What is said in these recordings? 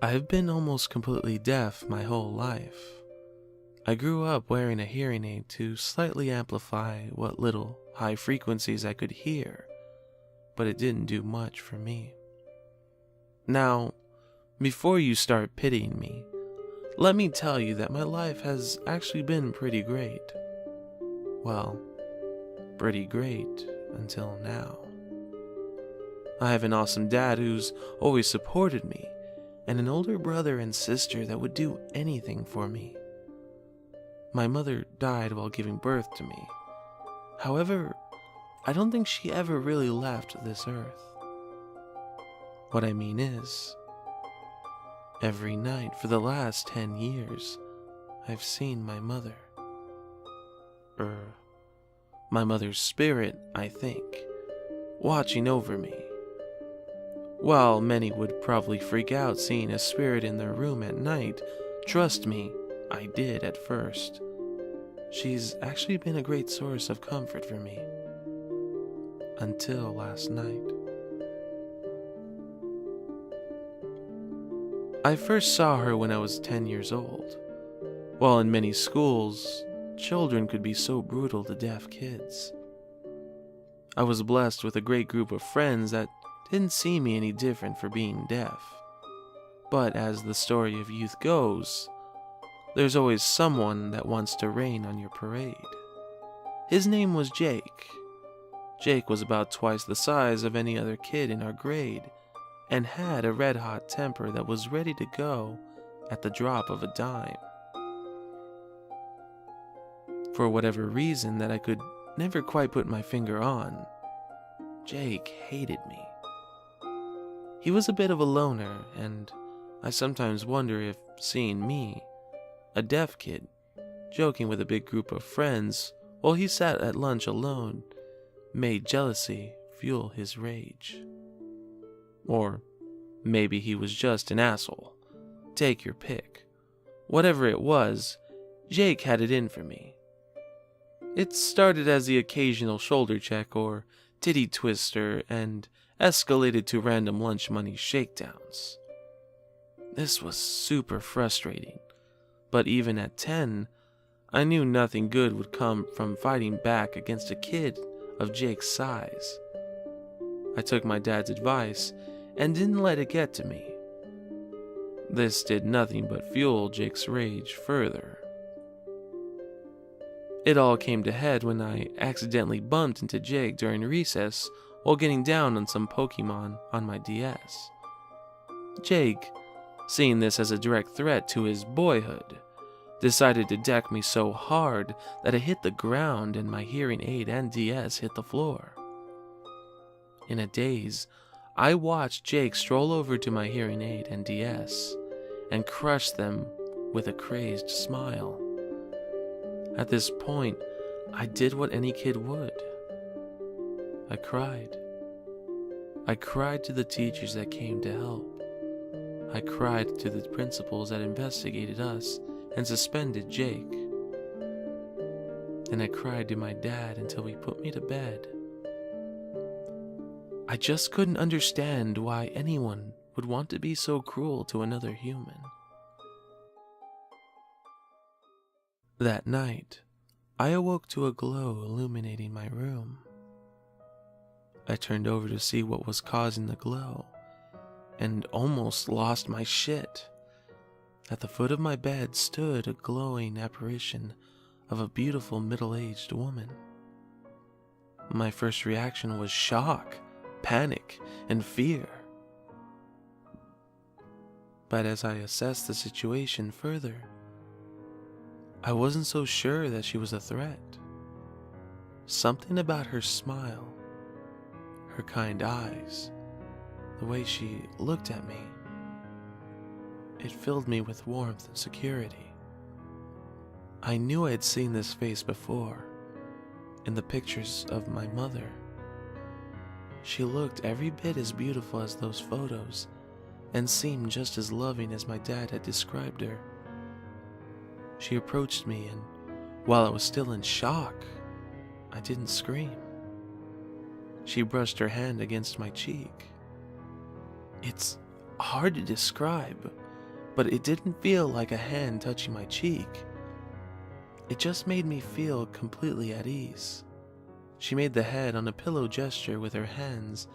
I've been almost completely deaf my whole life. I grew up wearing a hearing aid to slightly amplify what little high frequencies I could hear, but it didn't do much for me. Now, before you start pitying me, let me tell you that my life has actually been pretty great. Well, pretty great until now. I have an awesome dad who's always supported me, and an older brother and sister that would do anything for me. My mother died while giving birth to me. However, I don't think she ever really left this earth. What I mean is, every night for the last 10 years, I've seen my mother. My mother's spirit, I think, watching over me. While many would probably freak out seeing a spirit in their room at night, trust me, I did at first. She's actually been a great source of comfort for me. Until last night. I first saw her when I was 10 years old. While in many schools, children could be so brutal to deaf kids. I was blessed with a great group of friends that didn't see me any different for being deaf. But as the story of youth goes, there's always someone that wants to rain on your parade. His name was Jake. Jake was about twice the size of any other kid in our grade and had a red-hot temper that was ready to go at the drop of a dime. For whatever reason that I could never quite put my finger on, Jake hated me. He was a bit of a loner, and I sometimes wonder if seeing me, a deaf kid, joking with a big group of friends while he sat at lunch alone, made jealousy fuel his rage. Or maybe he was just an asshole. Take your pick. Whatever it was, Jake had it in for me. It started as the occasional shoulder check or titty twister and escalated to random lunch money shakedowns. This was super frustrating, but even at 10, I knew nothing good would come from fighting back against a kid of Jake's size. I took my dad's advice and didn't let it get to me. This did nothing but fuel Jake's rage further. It all came to head when I accidentally bumped into Jake during recess while getting down on some Pokemon on my DS. Jake, seeing this as a direct threat to his boyhood, decided to deck me so hard that I hit the ground and my hearing aid and DS hit the floor. In a daze, I watched Jake stroll over to my hearing aid and DS and crush them with a crazed smile. At this point, I did what any kid would. I cried. I cried to the teachers that came to help. I cried to the principals that investigated us and suspended Jake. And I cried to my dad until he put me to bed. I just couldn't understand why anyone would want to be so cruel to another human. That night, I awoke to a glow illuminating my room. I turned over to see what was causing the glow, and almost lost my shit. At the foot of my bed stood a glowing apparition of a beautiful middle-aged woman. My first reaction was shock, panic, and fear. But as I assessed the situation further, I wasn't so sure that she was a threat. Something about her smile, her kind eyes, the way she looked at me, it filled me with warmth and security. I knew I had seen this face before, in the pictures of my mother. She looked every bit as beautiful as those photos, and seemed just as loving as my dad had described her. She approached me, and while I was still in shock, I didn't scream. She brushed her hand against my cheek. It's hard to describe, but it didn't feel like a hand touching my cheek. It just made me feel completely at ease. She made the head on a pillow gesture with her hands,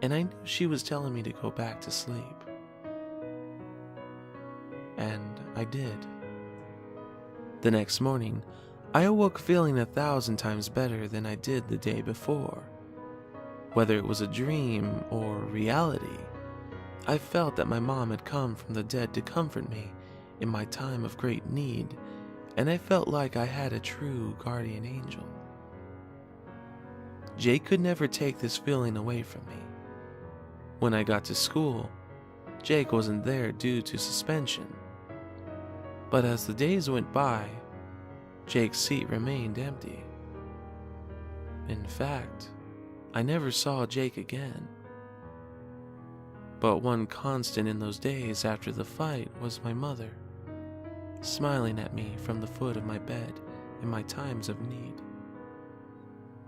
and I knew she was telling me to go back to sleep. And I did. The next morning, I awoke feeling 1,000 times better than I did the day before. Whether it was a dream or reality, I felt that my mom had come from the dead to comfort me in my time of great need, and I felt like I had a true guardian angel. Jake could never take this feeling away from me. When I got to school, Jake wasn't there due to suspension. But as the days went by, Jake's seat remained empty. In fact, I never saw Jake again. But one constant in those days after the fight was my mother, smiling at me from the foot of my bed in my times of need.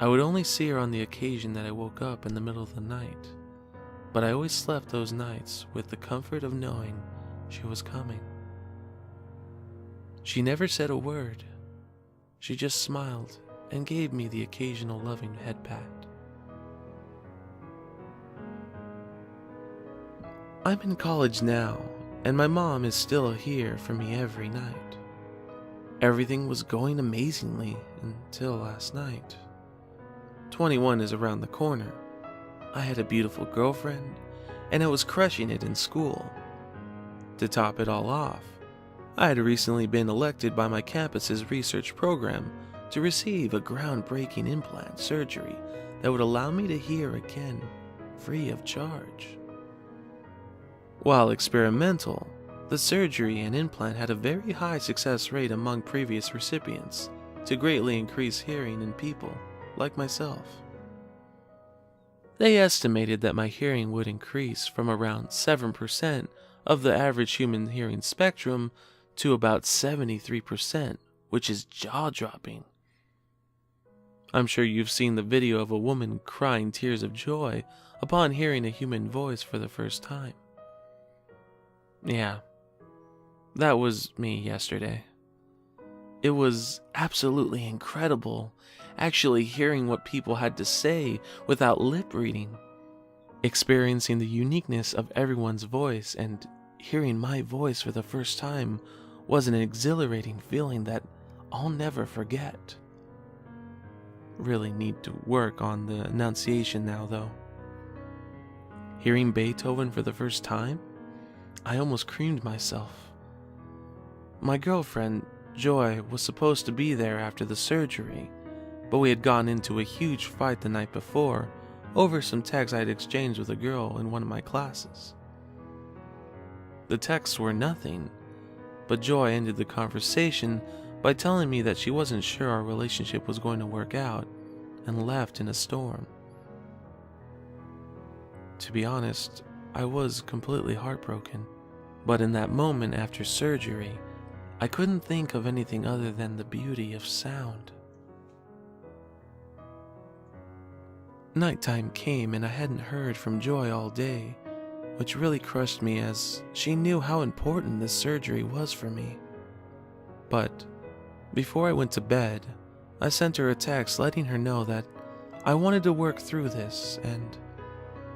I would only see her on the occasion that I woke up in the middle of the night, but I always slept those nights with the comfort of knowing she was coming. She never said a word. She just smiled and gave me the occasional loving head pat. I'm in college now, and my mom is still here for me every night. Everything was going amazingly until last night. 21 is around the corner. I had a beautiful girlfriend, and I was crushing it in school. To top it all off, I had recently been elected by my campus's research program to receive a groundbreaking implant surgery that would allow me to hear again, free of charge. While experimental, the surgery and implant had a very high success rate among previous recipients to greatly increase hearing in people like myself. They estimated that my hearing would increase from around 7% of the average human hearing spectrum to about 73%, which is jaw-dropping. I'm sure you've seen the video of a woman crying tears of joy upon hearing a human voice for the first time. Yeah, that was me yesterday. It was absolutely incredible actually hearing what people had to say without lip reading, experiencing the uniqueness of everyone's voice, and hearing my voice for the first time was an exhilarating feeling that I'll never forget. Really need to work on the enunciation now, though. Hearing Beethoven for the first time, I almost creamed myself. My girlfriend, Joy, was supposed to be there after the surgery, but we had gotten into a huge fight the night before over some texts I had exchanged with a girl in one of my classes. The texts were nothing, but Joy ended the conversation by telling me that she wasn't sure our relationship was going to work out and left in a storm. To be honest, I was completely heartbroken, but in that moment after surgery, I couldn't think of anything other than the beauty of sound. Nighttime came and I hadn't heard from Joy all day, which really crushed me as she knew how important this surgery was for me. But before I went to bed, I sent her a text letting her know that I wanted to work through this and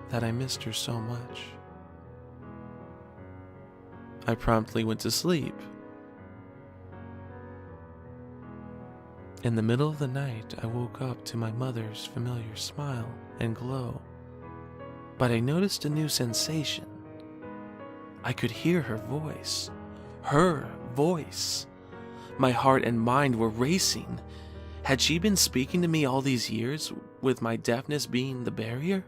that I missed her so much. I promptly went to sleep. In the middle of the night, I woke up to my mother's familiar smile and glow, but I noticed a new sensation. I could hear her voice. Her voice. My heart and mind were racing. Had she been speaking to me all these years, with my deafness being the barrier?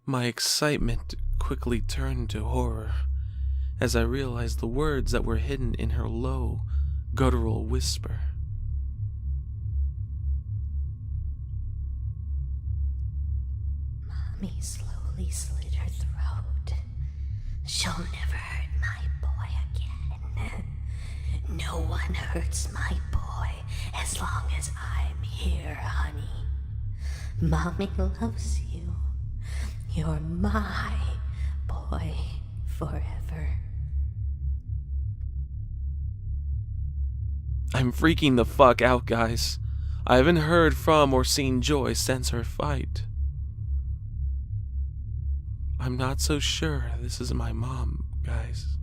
My excitement quickly turned to horror as I realized the words that were hidden in her low, guttural whisper. Mommy slowly slit her throat. She'll never hurt my boy again. No one hurts my boy as long as I'm here, honey. Mommy loves you. You're my boy forever. I'm freaking the fuck out, guys. I haven't heard from or seen Joy since her fight. I'm not so sure this is my mom, guys.